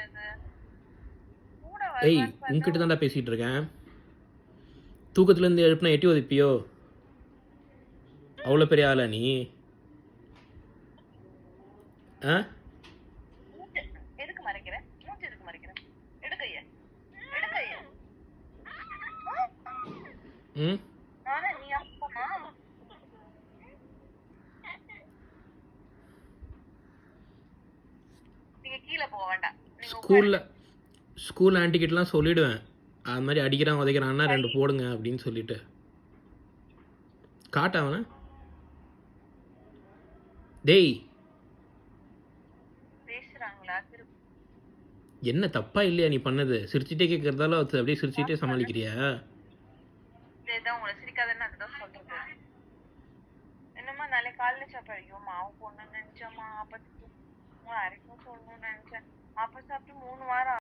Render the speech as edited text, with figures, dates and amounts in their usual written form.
முடியாது. கூட ஏய் வருவான்னு பார்த்தா உன்கிட்ட தான்டா பேசிகிட்டு இருக்கேன். தூக்கத்துலேருந்து எழுப்புனா எட்டி உதைப்பியோ? அவ்வளோ பெரிய ஆளா நீ? ஆ மூச்சு எதுக்கு மறைக்கிற? மூச்சு எதுக்கு மறைக்கிற? எடு கைய. எடு கைய. ம் நானே நீ அப்பமா நீங்க கீழே போக வேண்டாம். நீங்க ஸ்கூலில் உட்காருங்க. ஸ்கூல் ஆன்ட்டிக்கிட்டலாம் சொல்லிவிடுவேன். அது மாதிரி அடிக்கிறான் உதைக்கிறான்னா 2 போடுங்க அப்படின்னு சொல்லிட்டு. காட்டு அவனை. டேய் பேசுறாங்களா? திருப்பி என்ன தப்பா இல்லையா நீ பண்ணது? சிரிச்சிட்டே கேட்கறதால அப்படியே சிரிச்சிட்டே சமாளிக்கிறியா? இதேதான் உங்களை சிரிக்காதன்னு அதுதான் சொல்றது. என்னம்மா நாளைக்கு காலையில சாப்பிட ஐயோ மாவு போடணும்னு நினைச்சேம்மா. ஆப்பத்துக்கு அரைக்கும் சொல்லணும்னு நினைச்சேன். ஆப்ப சாப்பிட்டு 3 வாரம்